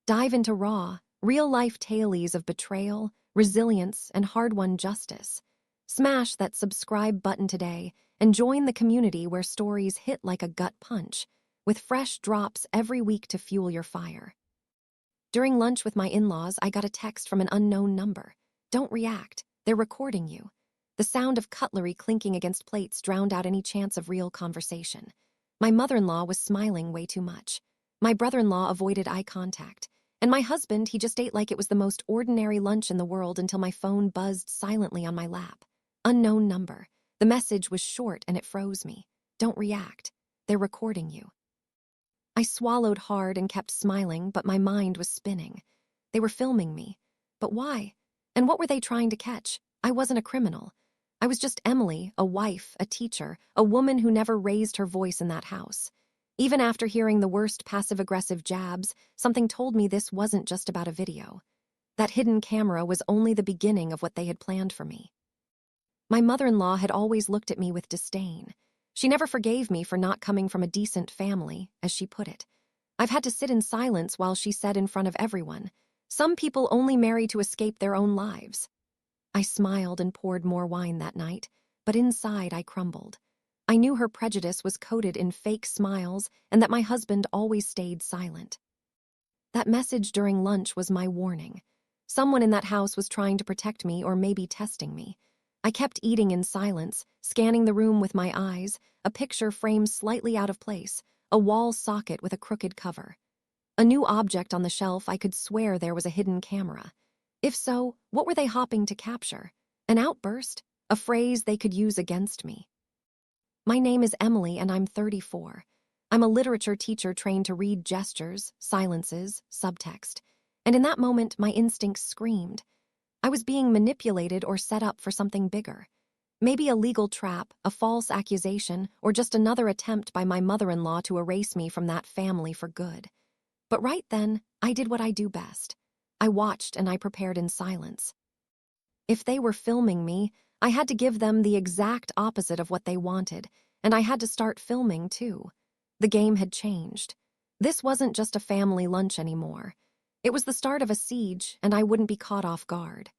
Dive into raw, real-life tales of betrayal, resilience, and hard-won justice. Smash that subscribe button today and join the community where stories hit like a gut punch, with fresh drops every week to fuel your fire. During lunch with my in-laws, I got a text from an unknown number. Don't react. They're recording you. The sound of cutlery clinking against plates drowned out any chance of real conversation. My mother-in-law was smiling way too much. My brother-in-law avoided eye contact. And my husband, he just ate like it was the most ordinary lunch in the world until my phone buzzed silently on my lap. Unknown number. The message was short and it froze me. Don't react. They're recording you. I swallowed hard and kept smiling, but my mind was spinning. They were filming me. But why? And what were they trying to catch? I wasn't a criminal. I was just Emily, a wife, a teacher, a woman who never raised her voice in that house. Even after hearing the worst passive-aggressive jabs, something told me this wasn't just about a video. That hidden camera was only the beginning of what they had planned for me. My mother-in-law had always looked at me with disdain. She never forgave me for not coming from a decent family, as she put it. I've had to sit in silence while she said in front of everyone, "Some people only marry to escape their own lives." I smiled and poured more wine that night, but inside I crumbled. I knew her prejudice was coated in fake smiles and that my husband always stayed silent. That message during lunch was my warning. Someone in that house was trying to protect me or maybe testing me. I kept eating in silence, scanning the room with my eyes, a picture framed slightly out of place, a wall socket with a crooked cover. A new object on the shelf, I could swear there was a hidden camera. If so, what were they hoping to capture? An outburst? A phrase they could use against me? My name is Emily and I'm 34. I'm a literature teacher trained to read gestures, silences, subtext. And in that moment, my instincts screamed. I was being manipulated or set up for something bigger. Maybe a legal trap, a false accusation, or just another attempt by my mother-in-law to erase me from that family for good. But right then, I did what I do best. I watched and I prepared in silence. If they were filming me, I had to give them the exact opposite of what they wanted, and I had to start filming too. The game had changed. This wasn't just a family lunch anymore. It was the start of a siege, and I wouldn't be caught off guard.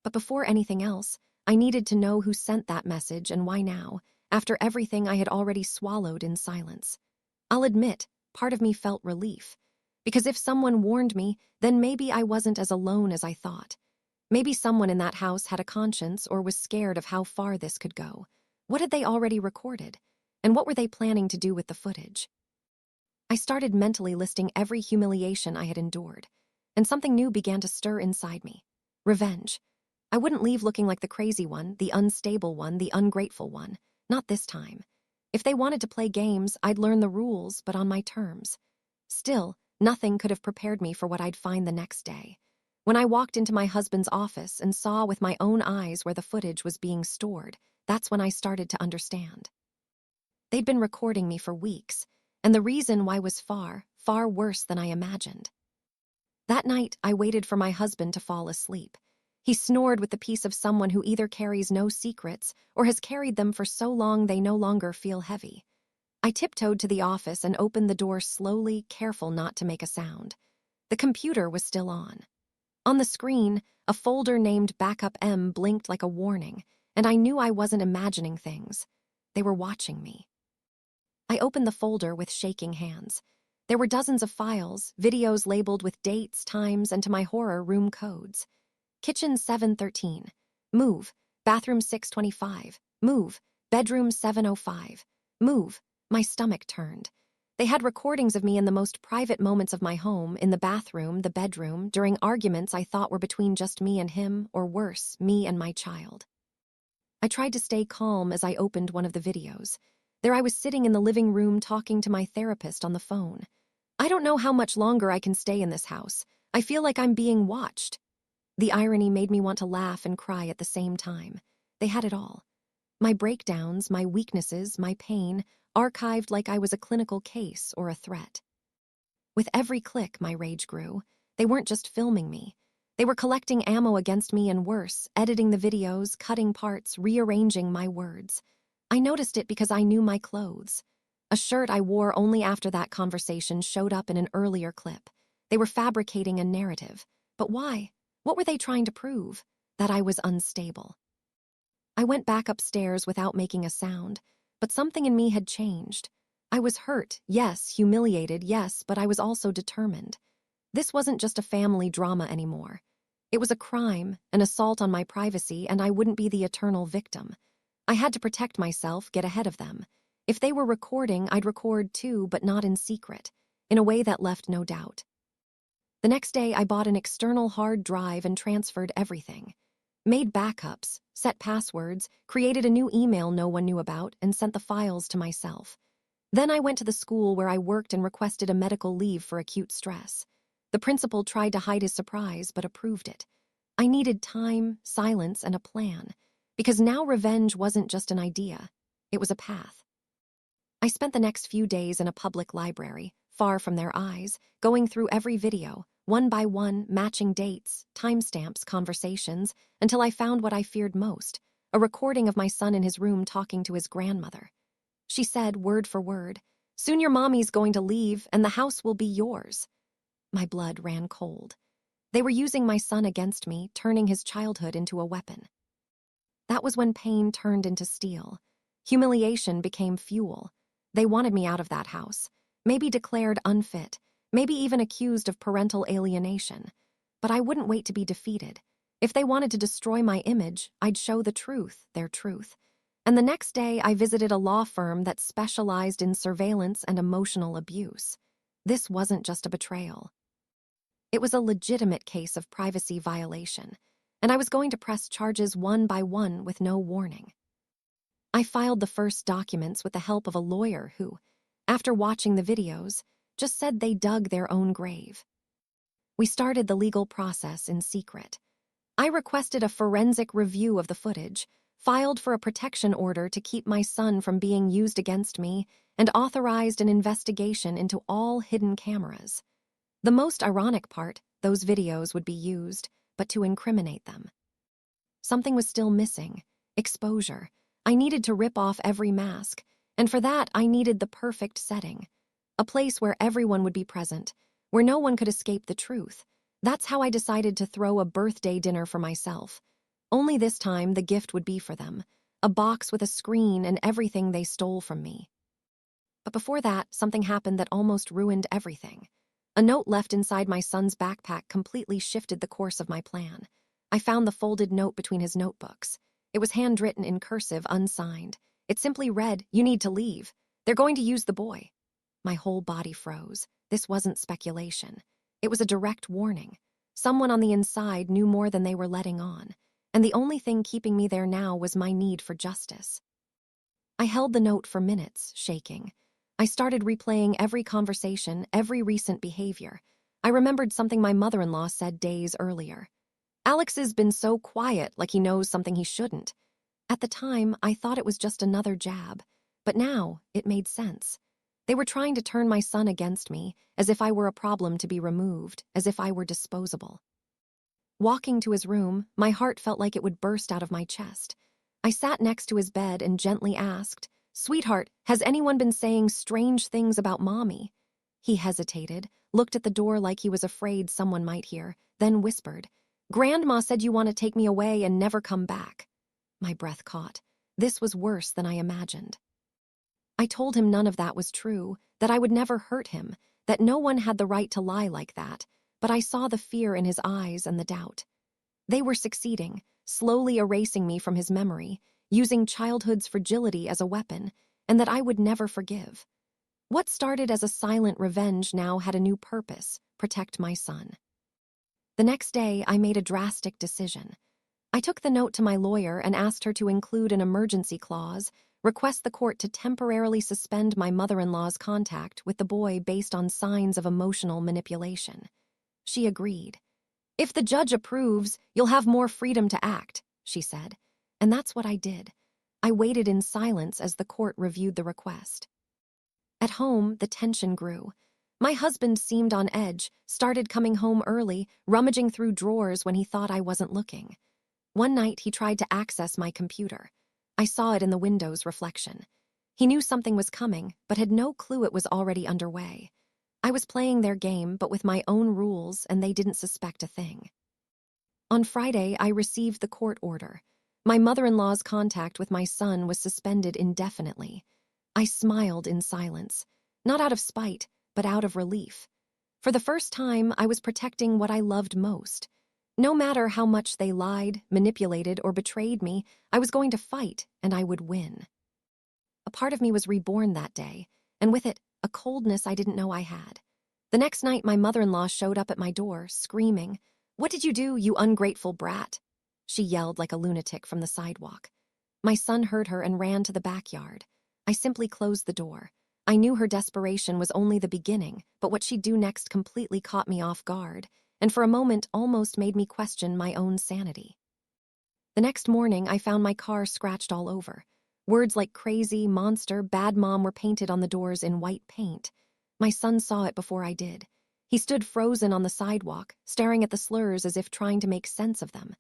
But before anything else, I needed to know who sent that message and why now, after everything I had already swallowed in silence. I'll admit, part of me felt relief. Because if someone warned me, then maybe I wasn't as alone as I thought. Maybe someone in that house had a conscience or was scared of how far this could go. What had they already recorded? And what were they planning to do with the footage? I started mentally listing every humiliation I had endured, and something new began to stir inside me. Revenge. I wouldn't leave looking like the crazy one, the unstable one, the ungrateful one. Not this time. If they wanted to play games, I'd learn the rules, but on my terms. Still, nothing could have prepared me for what I'd find the next day. When I walked into my husband's office and saw with my own eyes where the footage was being stored, that's when I started to understand. They'd been recording me for weeks, and the reason why was far, far worse than I imagined. That night, I waited for my husband to fall asleep. He snored with the peace of someone who either carries no secrets or has carried them for so long they no longer feel heavy. I tiptoed to the office and opened the door slowly, careful not to make a sound. The computer was still on. On the screen, a folder named Backup M blinked like a warning, and I knew I wasn't imagining things. They were watching me. I opened the folder with shaking hands. There were dozens of files, videos labeled with dates, times, and to my horror, room codes. Kitchen 713. Move. Bathroom 625. Move. Bedroom 705. Move. My stomach turned. They had recordings of me in the most private moments of my home, in the bathroom, the bedroom, during arguments I thought were between just me and him, or worse, me and my child. I tried to stay calm as I opened one of the videos. There I was sitting in the living room talking to my therapist on the phone. I don't know how much longer I can stay in this house. I feel like I'm being watched. The irony made me want to laugh and cry at the same time. They had it all. My breakdowns, my weaknesses, my pain, archived like I was a clinical case or a threat. With every click, my rage grew. They weren't just filming me. They were collecting ammo against me and worse, editing the videos, cutting parts, rearranging my words. I noticed it because I knew my clothes. A shirt I wore only after that conversation showed up in an earlier clip. They were fabricating a narrative. But why? What were they trying to prove? That I was unstable. I went back upstairs without making a sound, but something in me had changed. I was hurt, yes, humiliated, yes, but I was also determined. This wasn't just a family drama anymore. It was a crime, an assault on my privacy, and I wouldn't be the eternal victim. I had to protect myself, get ahead of them. If they were recording, I'd record too, but not in secret, in a way that left no doubt. The next day, I bought an external hard drive and transferred everything. Made backups, set passwords, created a new email no one knew about, and sent the files to myself. Then I went to the school where I worked and requested a medical leave for acute stress. The principal tried to hide his surprise, but approved it. I needed time, silence, and a plan, because now revenge wasn't just an idea, it was a path. I spent the next few days in a public library, far from their eyes, going through every video, one by one, matching dates, timestamps, conversations, until I found what I feared most, a recording of my son in his room talking to his grandmother. She said, word for word, "Soon your mommy's going to leave, and the house will be yours." My blood ran cold. They were using my son against me, turning his childhood into a weapon. That was when pain turned into steel. Humiliation became fuel. They wanted me out of that house, maybe declared unfit, maybe even accused of parental alienation. But I wouldn't wait to be defeated. If they wanted to destroy my image, I'd show the truth, their truth. And the next day, I visited a law firm that specialized in surveillance and emotional abuse. This wasn't just a betrayal. It was a legitimate case of privacy violation, and I was going to press charges one by one with no warning. I filed the first documents with the help of a lawyer who, after watching the videos, just said they dug their own grave. We started the legal process in secret. I requested a forensic review of the footage, filed for a protection order to keep my son from being used against me, and authorized an investigation into all hidden cameras. The most ironic part, those videos would be used, but to incriminate them. Something was still missing: exposure. I needed to rip off every mask, and for that I needed the perfect setting. A place where everyone would be present, where no one could escape the truth. That's how I decided to throw a birthday dinner for myself. Only this time the gift would be for them, a box with a screen and everything they stole from me. But before that, something happened that almost ruined everything. A note left inside my son's backpack completely shifted the course of my plan. I found the folded note between his notebooks. It was handwritten in cursive, unsigned. It simply read, "You need to leave. They're going to use the boy." My whole body froze. This wasn't speculation. It was a direct warning. Someone on the inside knew more than they were letting on, and the only thing keeping me there now was my need for justice. I held the note for minutes, shaking. I started replaying every conversation, every recent behavior. I remembered something my mother-in-law said days earlier. "Alex has been so quiet, like he knows something he shouldn't." At the time, I thought it was just another jab, but now it made sense. They were trying to turn my son against me, as if I were a problem to be removed, as if I were disposable. Walking to his room, my heart felt like it would burst out of my chest. I sat next to his bed and gently asked, "Sweetheart, has anyone been saying strange things about Mommy?" He hesitated, looked at the door like he was afraid someone might hear, then whispered, "Grandma said you want to take me away and never come back." My breath caught. This was worse than I imagined. I told him none of that was true, that I would never hurt him, that no one had the right to lie like that, but I saw the fear in his eyes and the doubt. They were succeeding, slowly erasing me from his memory, using childhood's fragility as a weapon, and that I would never forgive. What started as a silent revenge now had a new purpose: protect my son. The next day, I made a drastic decision. I took the note to my lawyer and asked her to include an emergency clause, request the court to temporarily suspend my mother-in-law's contact with the boy based on signs of emotional manipulation. She agreed. "If the judge approves, you'll have more freedom to act," she said. And that's what I did. I waited in silence as the court reviewed the request. At home, the tension grew. My husband seemed on edge, started coming home early, rummaging through drawers when he thought I wasn't looking. One night, he tried to access my computer. I saw it in the window's reflection. He knew something was coming, but had no clue it was already underway. I was playing their game, but with my own rules, and they didn't suspect a thing. On Friday, I received the court order. My mother-in-law's contact with my son was suspended indefinitely. I smiled in silence, not out of spite, but out of relief. For the first time, I was protecting what I loved most. No matter how much they lied, manipulated, or betrayed me, I was going to fight, and I would win. A part of me was reborn that day, and with it, a coldness I didn't know I had. The next night, my mother-in-law showed up at my door, screaming, "What did you do, you ungrateful brat?" She yelled like a lunatic from the sidewalk. My son heard her and ran to the backyard. I simply closed the door. I knew her desperation was only the beginning, but what she'd do next completely caught me off guard, and for a moment almost made me question my own sanity. The next morning, I found my car scratched all over. Words like crazy, monster, bad mom were painted on the doors in white paint. My son saw it before I did. He stood frozen on the sidewalk, staring at the slurs as if trying to make sense of them.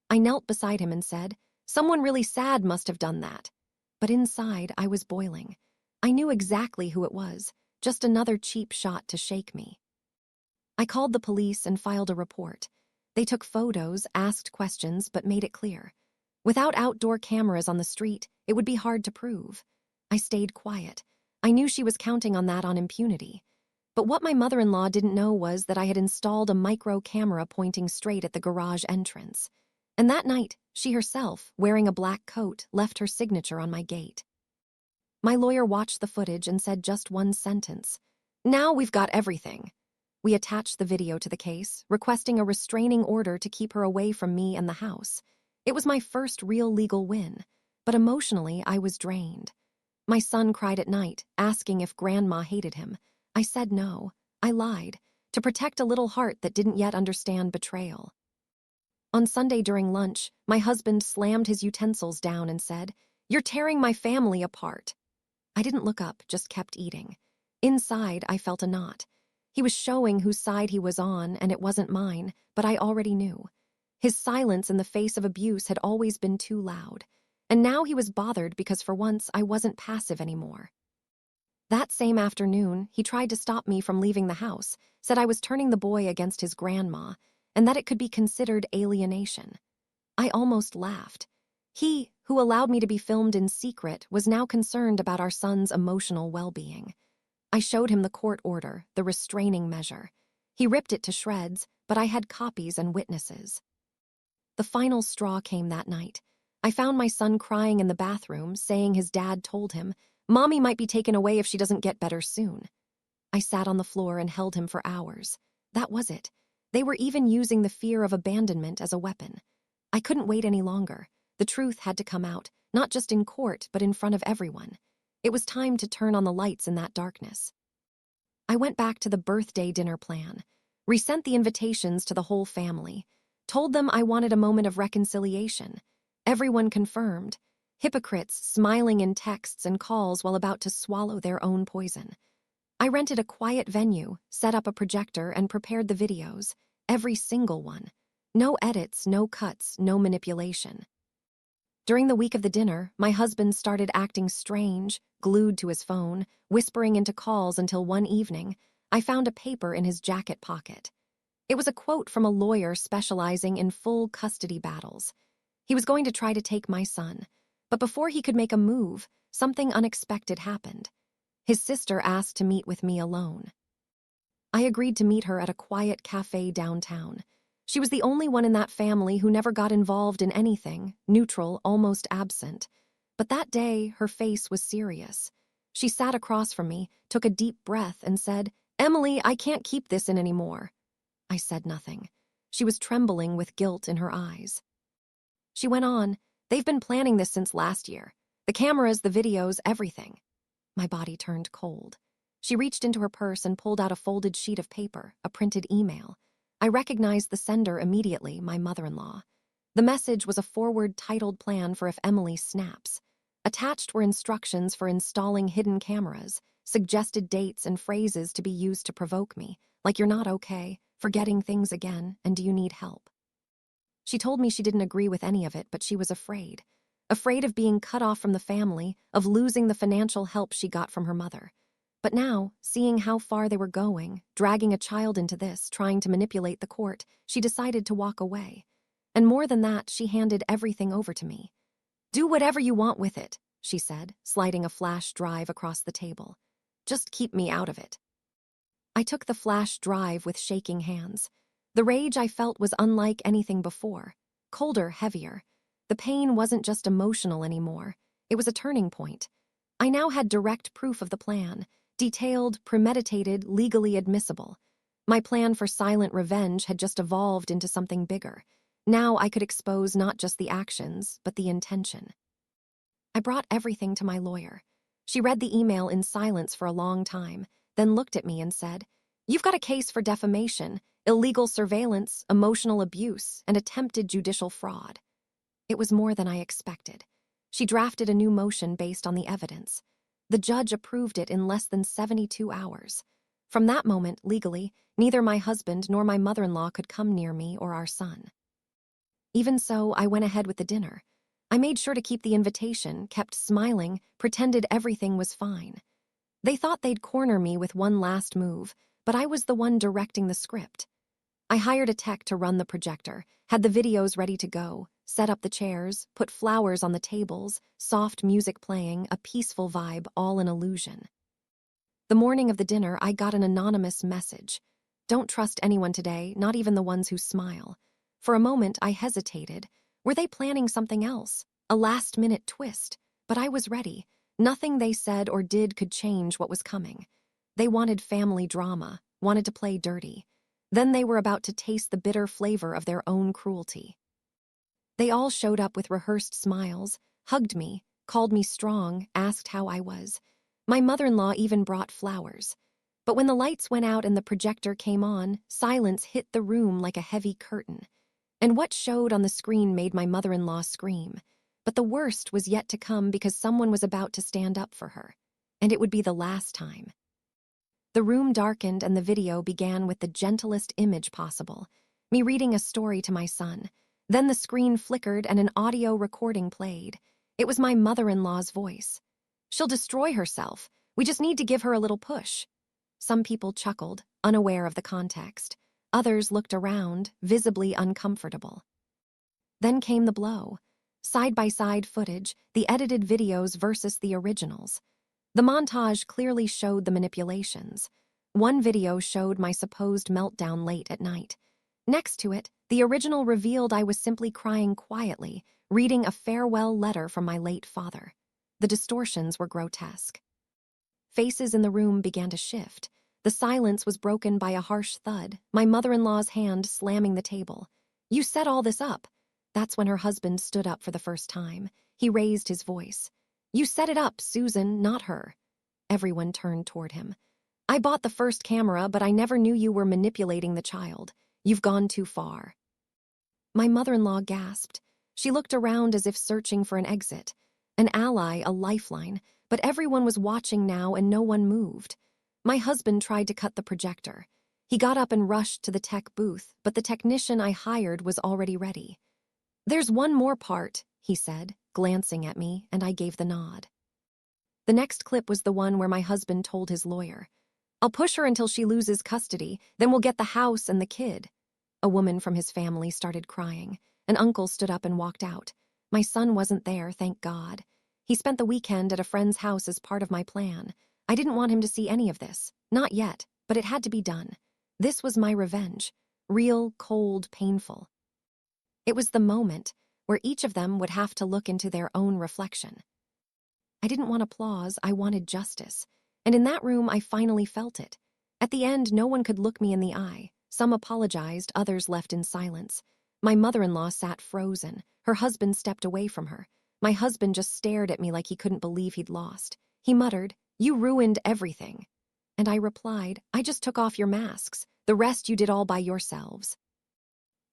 I knelt beside him and said, "Someone really sad must have done that." But inside, I was boiling. I knew exactly who it was, just another cheap shot to shake me. I called the police and filed a report. They took photos, asked questions, but made it clear. Without outdoor cameras on the street, it would be hard to prove. I stayed quiet. I knew she was counting on that on impunity. But what my mother-in-law didn't know was that I had installed a micro camera pointing straight at the garage entrance. And that night, she herself, wearing a black coat, left her signature on my gate. My lawyer watched the footage and said just one sentence. "Now we've got everything." We attached the video to the case, requesting a restraining order to keep her away from me and the house. It was my first real legal win, but emotionally I was drained. My son cried at night, asking if Grandma hated him. I said no. I lied, to protect a little heart that didn't yet understand betrayal. On Sunday during lunch, my husband slammed his utensils down and said, "You're tearing my family apart." I didn't look up, just kept eating. Inside, I felt a knot. He was showing whose side he was on, and it wasn't mine, but I already knew. His silence in the face of abuse had always been too loud, and now he was bothered because for once I wasn't passive anymore. That same afternoon, he tried to stop me from leaving the house, said I was turning the boy against his grandma, and that it could be considered alienation. I almost laughed. He, who allowed me to be filmed in secret, was now concerned about our son's emotional well-being. I showed him the court order, the restraining measure. He ripped it to shreds, but I had copies and witnesses. The final straw came that night. I found my son crying in the bathroom, saying his dad told him, "Mommy might be taken away if she doesn't get better soon." I sat on the floor and held him for hours. That was it. They were even using the fear of abandonment as a weapon. I couldn't wait any longer. The truth had to come out, not just in court, but in front of everyone. It was time to turn on the lights in that darkness. I went back to the birthday dinner plan, resent the invitations to the whole family, told them I wanted a moment of reconciliation. Everyone confirmed, hypocrites smiling in texts and calls while about to swallow their own poison. I rented a quiet venue, set up a projector, and prepared the videos, every single one. No edits, no cuts, no manipulation. During the week of the dinner, my husband started acting strange, glued to his phone, whispering into calls until one evening, I found a paper in his jacket pocket. It was a quote from a lawyer specializing in full custody battles. He was going to try to take my son, but before he could make a move, something unexpected happened. His sister asked to meet with me alone. I agreed to meet her at a quiet cafe downtown. She was the only one in that family who never got involved in anything, neutral, almost absent. But that day, her face was serious. She sat across from me, took a deep breath, and said, "Emily, I can't keep this in anymore." I said nothing. She was trembling with guilt in her eyes. She went on, "They've been planning this since last year. The cameras, the videos, everything." My body turned cold. She reached into her purse and pulled out a folded sheet of paper, a printed email. I recognized the sender immediately, my mother-in-law. The message was a forward-titled plan for if Emily snaps. Attached were instructions for installing hidden cameras, suggested dates and phrases to be used to provoke me, like "you're not okay," "forgetting things again," and "do you need help?" She told me she didn't agree with any of it, but she was afraid. Afraid of being cut off from the family, of losing the financial help she got from her mother. But now, seeing how far they were going, dragging a child into this, trying to manipulate the court, she decided to walk away. And more than that, she handed everything over to me. "Do whatever you want with it," she said, sliding a flash drive across the table. "Just keep me out of it." I took the flash drive with shaking hands. The rage I felt was unlike anything before. Colder, heavier. The pain wasn't just emotional anymore. It was a turning point. I now had direct proof of the plan. Detailed, premeditated, legally admissible. My plan for silent revenge had just evolved into something bigger. Now I could expose not just the actions, but the intention. I brought everything to my lawyer. She read the email in silence for a long time, then looked at me and said, "You've got a case for defamation, illegal surveillance, emotional abuse, and attempted judicial fraud." It was more than I expected. She drafted a new motion based on the evidence. The judge approved it in less than 72 hours. From that moment, legally, neither my husband nor my mother-in-law could come near me or our son. Even so, I went ahead with the dinner. I made sure to keep the invitation, kept smiling, pretended everything was fine. They thought they'd corner me with one last move, but I was the one directing the script. I hired a tech to run the projector, had the videos ready to go, set up the chairs, put flowers on the tables, soft music playing, a peaceful vibe, all an illusion. The morning of the dinner, I got an anonymous message. "Don't trust anyone today, not even the ones who smile." For a moment, I hesitated. Were they planning something else? A last-minute twist? But I was ready. Nothing they said or did could change what was coming. They wanted family drama, wanted to play dirty. Then they were about to taste the bitter flavor of their own cruelty. They all showed up with rehearsed smiles, hugged me, called me strong, asked how I was. My mother-in-law even brought flowers. But when the lights went out and the projector came on, silence hit the room like a heavy curtain. And what showed on the screen made my mother-in-law scream. But the worst was yet to come because someone was about to stand up for her. And it would be the last time. The room darkened and the video began with the gentlest image possible, me reading a story to my son. Then the screen flickered and an audio recording played. It was my mother-in-law's voice. "She'll destroy herself. We just need to give her a little push." Some people chuckled, unaware of the context. Others looked around, visibly uncomfortable. Then came the blow. Side-by-side footage, the edited videos versus the originals. The montage clearly showed the manipulations. One video showed my supposed meltdown late at night. Next to it, the original revealed I was simply crying quietly, reading a farewell letter from my late father. The distortions were grotesque. Faces in the room began to shift. The silence was broken by a harsh thud, my mother-in-law's hand slamming the table. "You set all this up." That's when her husband stood up for the first time. He raised his voice. "You set it up, Susan, not her." Everyone turned toward him. "I bought the first camera, but I never knew you were manipulating the child. You've gone too far." My mother-in-law gasped. She looked around as if searching for an exit. An ally, a lifeline, but everyone was watching now and no one moved. My husband tried to cut the projector. He got up and rushed to the tech booth, but the technician I hired was already ready. "There's one more part," he said, glancing at me, and I gave the nod. The next clip was the one where my husband told his lawyer, "I'll push her until she loses custody, then we'll get the house and the kid." A woman from his family started crying. An uncle stood up and walked out. My son wasn't there, thank God. He spent the weekend at a friend's house as part of my plan. I didn't want him to see any of this. Not yet, but it had to be done. This was my revenge. Real, cold, painful. It was the moment where each of them would have to look into their own reflection. I didn't want applause, I wanted justice. And in that room, I finally felt it. At the end, no one could look me in the eye. Some apologized, others left in silence. My mother-in-law sat frozen. Her husband stepped away from her. My husband just stared at me like he couldn't believe he'd lost. He muttered, "You ruined everything." And I replied, "I just took off your masks. The rest you did all by yourselves."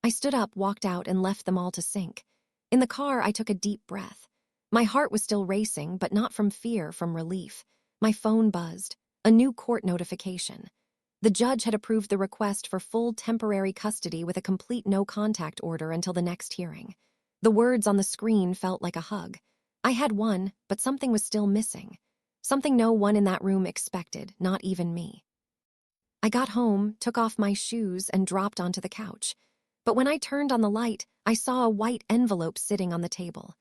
I stood up, walked out, and left them all to sink. In the car, I took a deep breath. My heart was still racing, but not from fear, from relief. My phone buzzed. A new court notification. The judge had approved the request for full temporary custody with a complete no-contact order until the next hearing. The words on the screen felt like a hug. I had won, but something was still missing. something no one in that room expected, not even me. I got home, took off my shoes, and dropped onto the couch. But when I turned on the light, I saw a white envelope sitting on the table.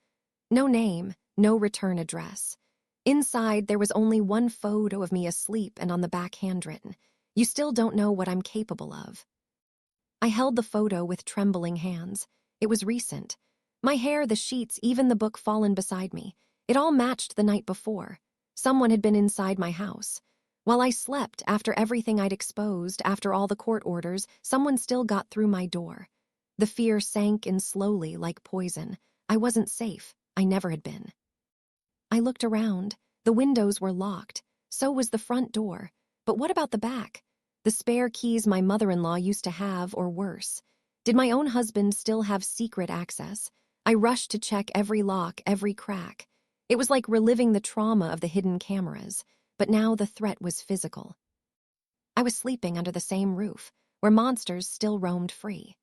No name, no return address. Inside, there was only one photo of me asleep, and on the back handwritten, "You still don't know what I'm capable of." I held the photo with trembling hands. It was recent. My hair, the sheets, even the book fallen beside me. It all matched the night before. Someone had been inside my house. While I slept, after everything I'd exposed, after all the court orders, someone still got through my door. The fear sank in slowly like poison. I wasn't safe. I never had been. I looked around. The windows were locked. So was the front door. But what about the back? The spare keys my mother-in-law used to have, or worse. Did my own husband still have secret access? I rushed to check every lock, every crack. It was like reliving the trauma of the hidden cameras, but now the threat was physical. I was sleeping under the same roof, where monsters still roamed free.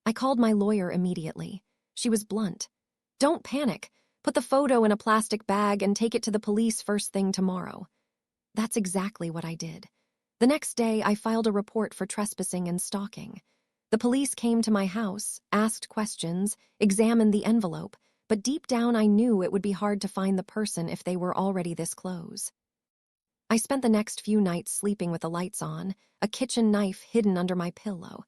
I called my lawyer immediately. She was blunt. "Don't panic. Put the photo in a plastic bag and take it to the police first thing tomorrow." That's exactly what I did. The next day, I filed a report for trespassing and stalking. The police came to my house, asked questions, examined the envelope, but deep down I knew it would be hard to find the person if they were already this close. I spent the next few nights sleeping with the lights on, a kitchen knife hidden under my pillow.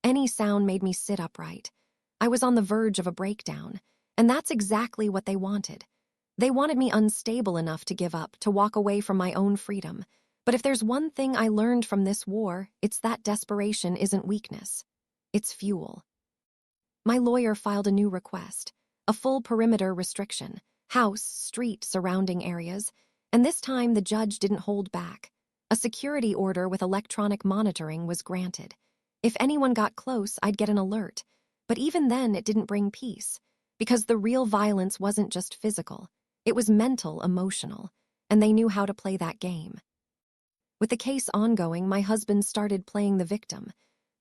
Any sound made me sit upright. I was on the verge of a breakdown, and that's exactly what they wanted. They wanted me unstable enough to give up, to walk away from my own freedom. But if there's one thing I learned from this war, it's that desperation isn't weakness. It's fuel. My lawyer filed a new request, a full perimeter restriction, house, street, surrounding areas, and this time the judge didn't hold back. A security order with electronic monitoring was granted. If anyone got close, I'd get an alert. But even then, it didn't bring peace, because the real violence wasn't just physical. It was mental, emotional, and they knew how to play that game. With the case ongoing, my husband started playing the victim,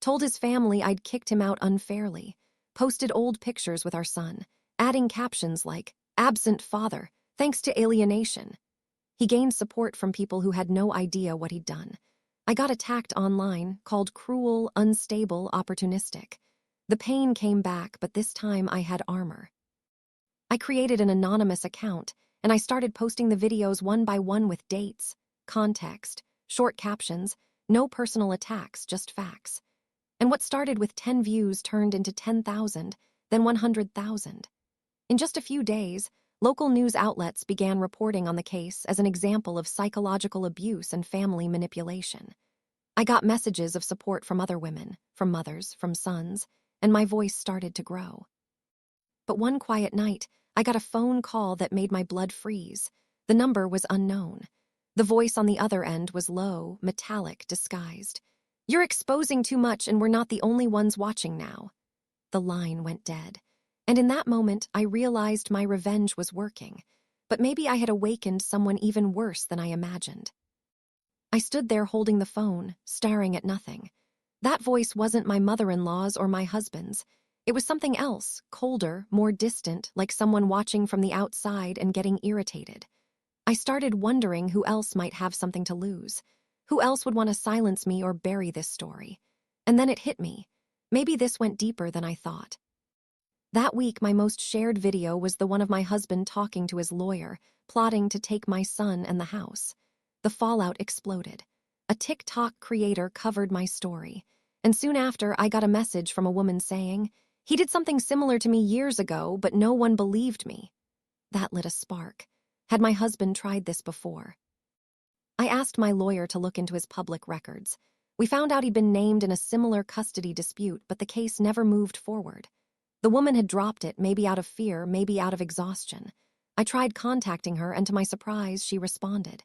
told his family I'd kicked him out unfairly, posted old pictures with our son, adding captions like, "Absent father, thanks to alienation." He gained support from people who had no idea what he'd done. I got attacked online, called cruel, unstable, opportunistic. The pain came back, but this time I had armor. I created an anonymous account, and I started posting the videos one by one with dates, context, short captions, no personal attacks, just facts. And what started with 10 views turned into 10,000, then 100,000. In just a few days, local news outlets began reporting on the case as an example of psychological abuse and family manipulation. I got messages of support from other women, from mothers, from sons, and my voice started to grow. But one quiet night, I got a phone call that made my blood freeze. The number was unknown. The voice on the other end was low, metallic, disguised. "You're exposing too much, and we're not the only ones watching now." The line went dead. And in that moment, I realized my revenge was working. But maybe I had awakened someone even worse than I imagined. I stood there holding the phone, staring at nothing. That voice wasn't my mother-in-law's or my husband's. It was something else, colder, more distant, like someone watching from the outside and getting irritated. I started wondering who else might have something to lose. Who else would want to silence me or bury this story? And then it hit me. Maybe this went deeper than I thought. That week, my most shared video was the one of my husband talking to his lawyer, plotting to take my son and the house. The fallout exploded. A TikTok creator covered my story. And soon after, I got a message from a woman saying, "He did something similar to me years ago, but no one believed me." That lit a spark. Had my husband tried this before? I asked my lawyer to look into his public records. We found out he'd been named in a similar custody dispute, but the case never moved forward. The woman had dropped it, maybe out of fear, maybe out of exhaustion. I tried contacting her, and to my surprise, she responded.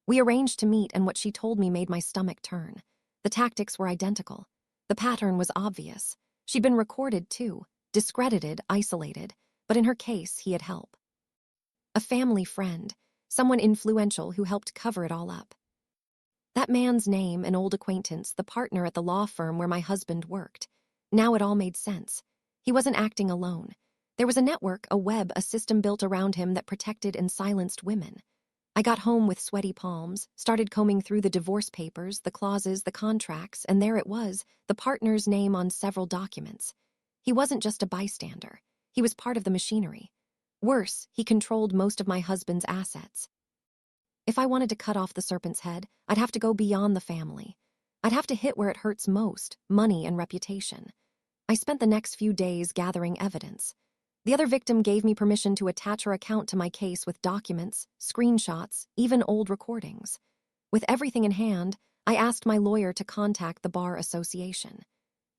We arranged to meet, and what she told me made my stomach turn. The tactics were identical. The pattern was obvious. She'd been recorded, too, discredited, isolated, but in her case, he had help. A family friend, someone influential who helped cover it all up. That man's name, an old acquaintance, the partner at the law firm where my husband worked. Now it all made sense. He wasn't acting alone. There was a network, a web, a system built around him that protected and silenced women. I got home with sweaty palms, started combing through the divorce papers, the clauses, the contracts, and there it was, the partner's name on several documents. He wasn't just a bystander. He was part of the machinery. Worse, he controlled most of my husband's assets. If I wanted to cut off the serpent's head, I'd have to go beyond the family. I'd have to hit where it hurts most, money and reputation. I spent the next few days gathering evidence. The other victim gave me permission to attach her account to my case with documents, screenshots, even old recordings. With everything in hand, I asked my lawyer to contact the Bar Association.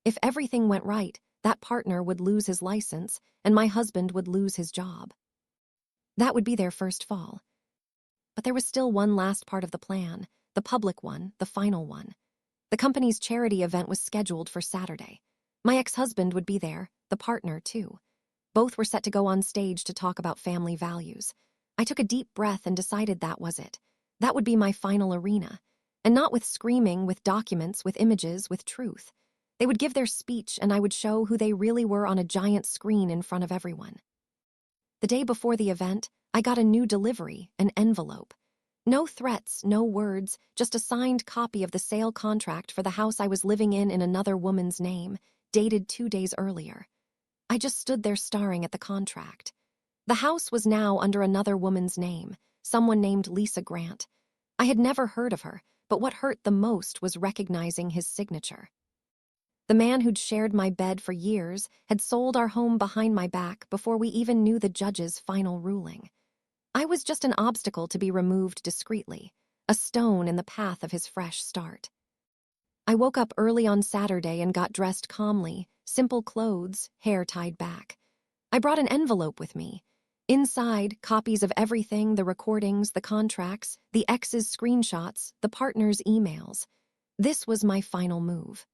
If everything went right, that partner would lose his license and my husband would lose his job. That would be their first fall. But there was still one last part of the plan, the public one, the final one. The company's charity event was scheduled for Saturday. My ex-husband would be there, the partner too. Both were set to go on stage to talk about family values. I took a deep breath and decided that was it. That would be my final arena. And not with screaming, with documents, with images, with truth. They would give their speech and I would show who they really were on a giant screen in front of everyone. The day before the event, I got a new delivery, an envelope. No threats, no words, just a signed copy of the sale contract for the house I was living in another woman's name, dated 2 days earlier. I just stood there staring at the contract. The house was now under another woman's name, someone named Lisa Grant. I had never heard of her, but what hurt the most was recognizing his signature. The man who'd shared my bed for years had sold our home behind my back before we even knew the judge's final ruling. I was just an obstacle to be removed discreetly, a stone in the path of his fresh start. I woke up early on Saturday and got dressed calmly, simple clothes, hair tied back. I brought an envelope with me. Inside, copies of everything, the recordings, the contracts, the ex's screenshots, the partner's emails. This was my final move.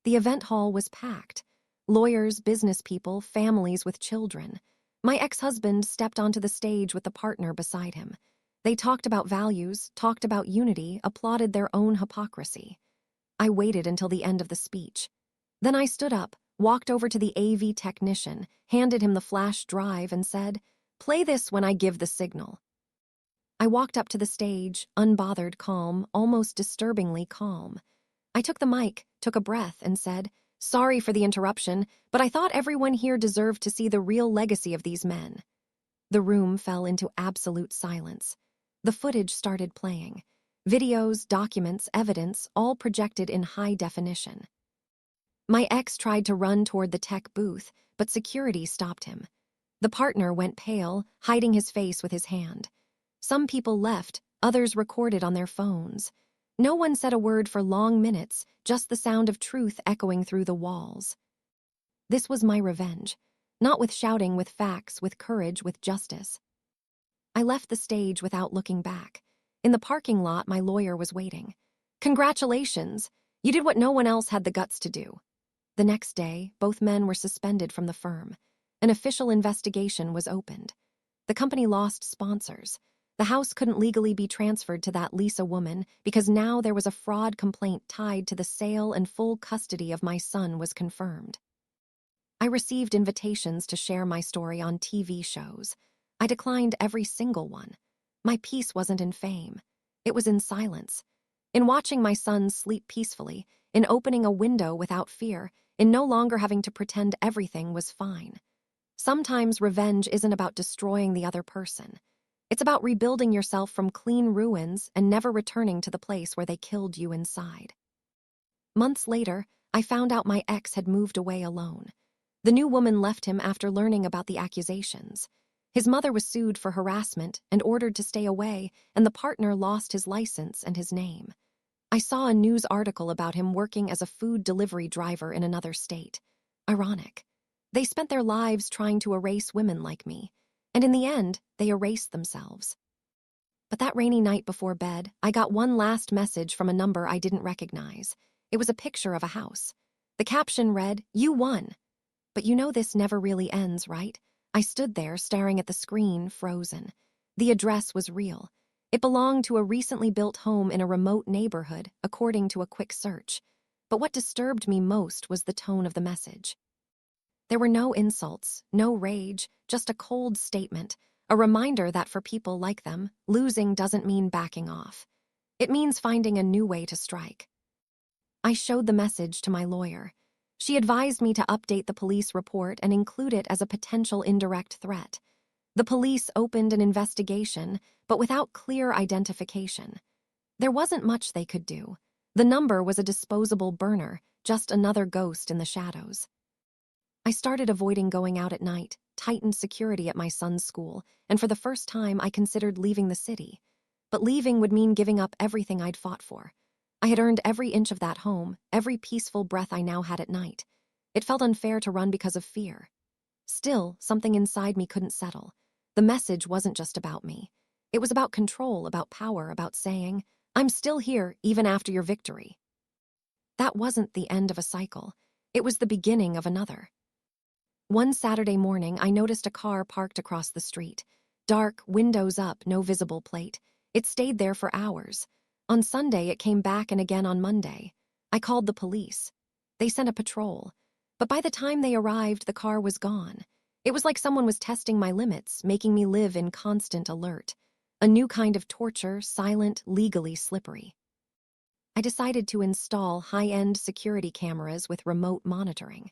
The event hall was packed. Lawyers, business people, families with children. My ex-husband stepped onto the stage with the partner beside him. They talked about values, talked about unity, applauded their own hypocrisy. I waited until the end of the speech. Then I stood up, walked over to the AV technician, handed him the flash drive and said, "Play this when I give the signal." I walked up to the stage, unbothered, calm, almost disturbingly calm. I took the mic, took a breath, and said, "Sorry for the interruption, but I thought everyone here deserved to see the real legacy of these men." The room fell into absolute silence. The footage started playing. Videos, documents, evidence, all projected in high definition. My ex tried to run toward the tech booth, but security stopped him. The partner went pale, hiding his face with his hand. Some people left, others recorded on their phones. No one said a word for long minutes, just the sound of truth echoing through the walls. This was my revenge. Not with shouting, with facts, with courage, with justice. I left the stage without looking back. In the parking lot, my lawyer was waiting. "Congratulations! You did what no one else had the guts to do." The next day, both men were suspended from the firm. An official investigation was opened. The company lost sponsors. The house couldn't legally be transferred to that Lisa woman because now there was a fraud complaint tied to the sale, and full custody of my son was confirmed. I received invitations to share my story on TV shows. I declined every single one. My peace wasn't in fame. It was in silence. In watching my son sleep peacefully, in opening a window without fear, in no longer having to pretend everything was fine. Sometimes revenge isn't about destroying the other person. It's about rebuilding yourself from clean ruins and never returning to the place where they killed you inside. Months later, I found out my ex had moved away alone. The new woman left him after learning about the accusations. His mother was sued for harassment and ordered to stay away, and the partner lost his license and his name. I saw a news article about him working as a food delivery driver in another state. Ironic. They spent their lives trying to erase women like me, and in the end, they erased themselves. But that rainy night before bed, I got one last message from a number I didn't recognize. It was a picture of a house. The caption read, "You won." But you know this never really ends, right? I stood there staring at the screen, frozen. The address was real. It belonged to a recently built home in a remote neighborhood, according to a quick search. But what disturbed me most was the tone of the message. There were no insults, no rage, just a cold statement, a reminder that for people like them, losing doesn't mean backing off. It means finding a new way to strike. I showed the message to my lawyer. She advised me to update the police report and include it as a potential indirect threat. The police opened an investigation, but without clear identification. There wasn't much they could do. The number was a disposable burner, just another ghost in the shadows. I started avoiding going out at night, tightened security at my son's school, and for the first time I considered leaving the city. But leaving would mean giving up everything I'd fought for. I had earned every inch of that home, every peaceful breath I now had at night. It felt unfair to run because of fear. Still, something inside me couldn't settle. The message wasn't just about me. It was about control, about power, about saying, "I'm still here, even after your victory." That wasn't the end of a cycle. It was the beginning of another. One Saturday morning, I noticed a car parked across the street. Dark, windows up, no visible plate. It stayed there for hours. On Sunday, it came back and again on Monday. I called the police. They sent a patrol. But by the time they arrived, the car was gone. It was like someone was testing my limits, making me live in constant alert. A new kind of torture, silent, legally slippery. I decided to install high-end security cameras with remote monitoring,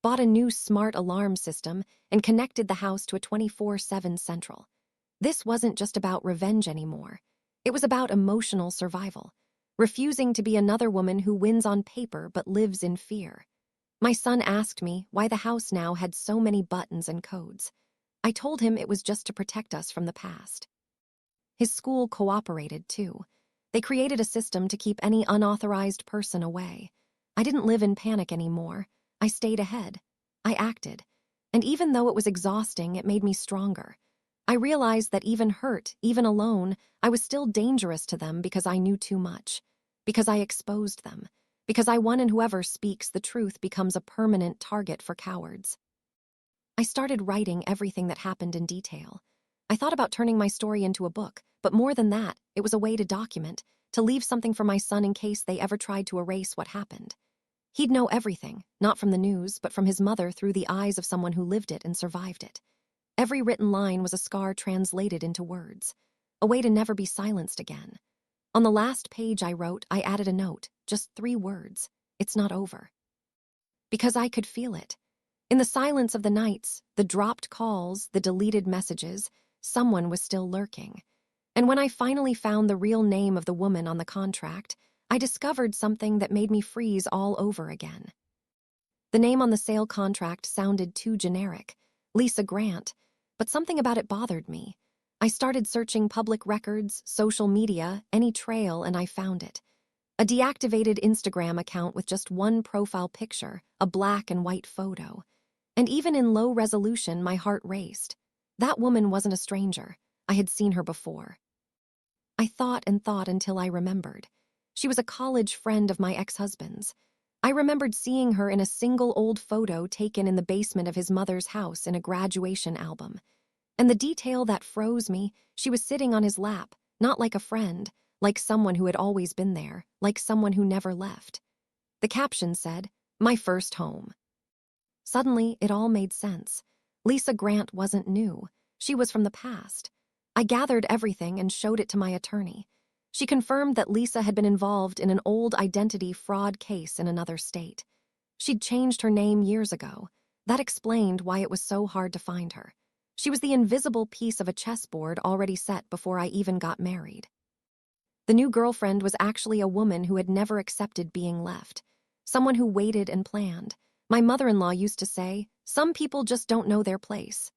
bought a new smart alarm system, and connected the house to a 24/7 central. This wasn't just about revenge anymore. It was about emotional survival, refusing to be another woman who wins on paper but lives in fear. My son asked me why the house now had so many buttons and codes. I told him it was just to protect us from the past. His school cooperated, too. They created a system to keep any unauthorized person away. I didn't live in panic anymore. I stayed ahead. I acted. And even though it was exhausting, it made me stronger. I realized that even hurt, even alone, I was still dangerous to them because I knew too much. Because I exposed them. Because I won, and whoever speaks the truth becomes a permanent target for cowards. I started writing everything that happened in detail. I thought about turning my story into a book, but more than that, it was a way to document, to leave something for my son in case they ever tried to erase what happened. He'd know everything, not from the news, but from his mother through the eyes of someone who lived it and survived it. Every written line was a scar translated into words, a way to never be silenced again. On the last page I wrote, I added a note, just 3 words. It's not over. Because I could feel it. In the silence of the nights, the dropped calls, the deleted messages, someone was still lurking. And when I finally found the real name of the woman on the contract, I discovered something that made me freeze all over again. The name on the sale contract sounded too generic, Lisa Grant, but something about it bothered me. I started searching public records, social media, any trail, and I found it. A deactivated Instagram account with just one profile picture, a black and white photo. And even in low resolution, my heart raced. That woman wasn't a stranger. I had seen her before. I thought and thought until I remembered. She was a college friend of my ex-husband's. I remembered seeing her in a single old photo taken in the basement of his mother's house in a graduation album. And the detail that froze me, she was sitting on his lap, not like a friend, like someone who had always been there, like someone who never left. The caption said, "My first home." Suddenly, it all made sense. Lisa Grant wasn't new. She was from the past. I gathered everything and showed it to my attorney. She confirmed that Lisa had been involved in an old identity fraud case in another state. She'd changed her name years ago. That explained why it was so hard to find her. She was the invisible piece of a chessboard already set before I even got married. The new girlfriend was actually a woman who had never accepted being left. Someone who waited and planned. My mother-in-law used to say, "Some people just don't know their place."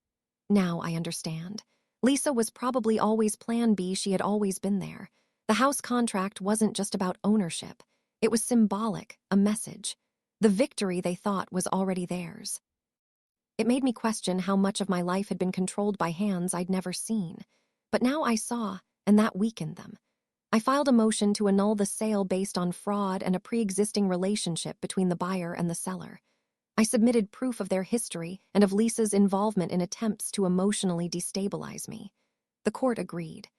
Now I understand. Lisa was probably always Plan B. She had always been there. The house contract wasn't just about ownership. It was symbolic, a message. The victory they thought was already theirs. It made me question how much of my life had been controlled by hands I'd never seen. But now I saw, and that weakened them. I filed a motion to annul the sale based on fraud and a pre-existing relationship between the buyer and the seller. I submitted proof of their history and of Lisa's involvement in attempts to emotionally destabilize me. The court agreed.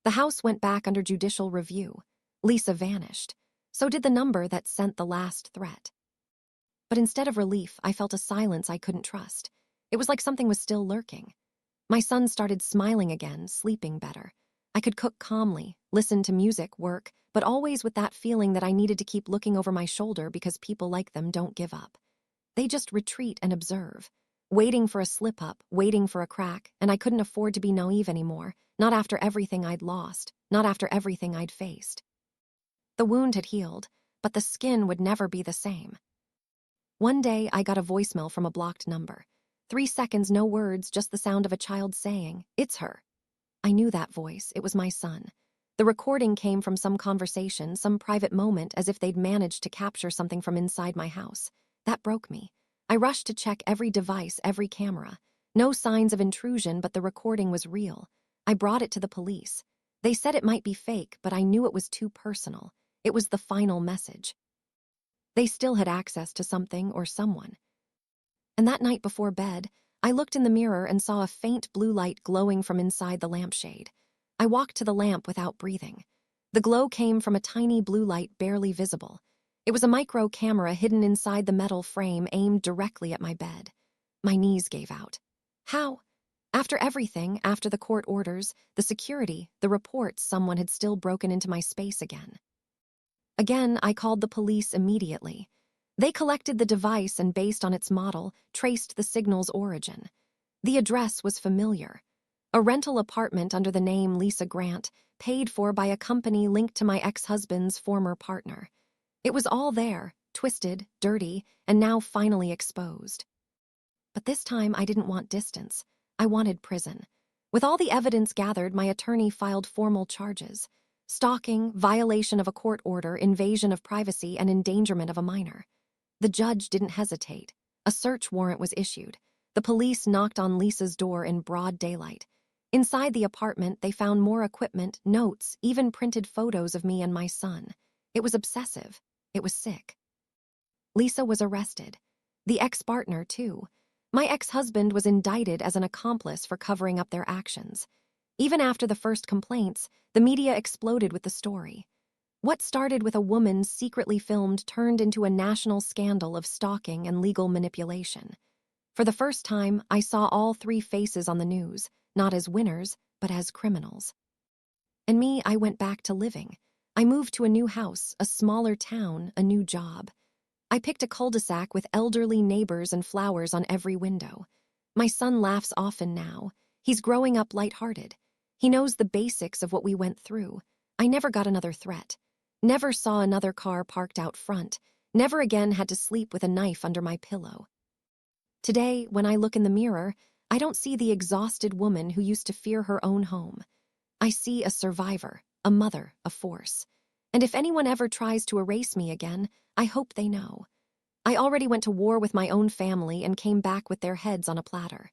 The house went back under judicial review. Lisa vanished. So did the number that sent the last threat. But instead of relief, I felt a silence I couldn't trust. It was like something was still lurking. My son started smiling again, sleeping better. I could cook calmly, listen to music, work, but always with that feeling that I needed to keep looking over my shoulder because people like them don't give up. They just retreat and observe, waiting for a slip-up, waiting for a crack, and I couldn't afford to be naive anymore, not after everything I'd lost, not after everything I'd faced. The wound had healed, but the skin would never be the same. One day, I got a voicemail from a blocked number. 3 seconds, no words, just the sound of a child saying, "It's her." I knew that voice. It was my son. The recording came from some conversation, some private moment, as if they'd managed to capture something from inside my house. That broke me. I rushed to check every device, every camera. No signs of intrusion, but the recording was real. I brought it to the police. They said it might be fake, but I knew it was too personal. It was the final message. They still had access to something or someone. And that night before bed, I looked in the mirror and saw a faint blue light glowing from inside the lampshade. I walked to the lamp without breathing. The glow came from a tiny blue light barely visible. It was a micro camera hidden inside the metal frame aimed directly at my bed. My knees gave out. How? After everything, after the court orders, the security, the reports, someone had still broken into my space again. Again, I called the police immediately. They collected the device and, based on its model, traced the signal's origin. The address was familiar. A rental apartment under the name Lisa Grant, paid for by a company linked to my ex-husband's former partner. It was all there, twisted, dirty, and now finally exposed. But this time I didn't want distance. I wanted prison. With all the evidence gathered, my attorney filed formal charges. Stalking, violation of a court order, invasion of privacy, and endangerment of a minor. The judge didn't hesitate. A search warrant was issued. The police knocked on Lisa's door in broad daylight. Inside the apartment, they found more equipment, notes, even printed photos of me and my son. It was obsessive. It was sick. Lisa was arrested. The ex-partner, too. My ex-husband was indicted as an accomplice for covering up their actions. Even after the first complaints, the media exploded with the story. What started with a woman secretly filmed turned into a national scandal of stalking and legal manipulation. For the first time, I saw all 3 faces on the news, not as winners, but as criminals. And me, I went back to living. I moved to a new house, a smaller town, a new job. I picked a cul-de-sac with elderly neighbors and flowers on every window. My son laughs often now. He's growing up lighthearted. He knows the basics of what we went through. I never got another threat. Never saw another car parked out front. Never again had to sleep with a knife under my pillow. Today, when I look in the mirror, I don't see the exhausted woman who used to fear her own home. I see a survivor, a mother, a force. And if anyone ever tries to erase me again, I hope they know. I already went to war with my own family and came back with their heads on a platter.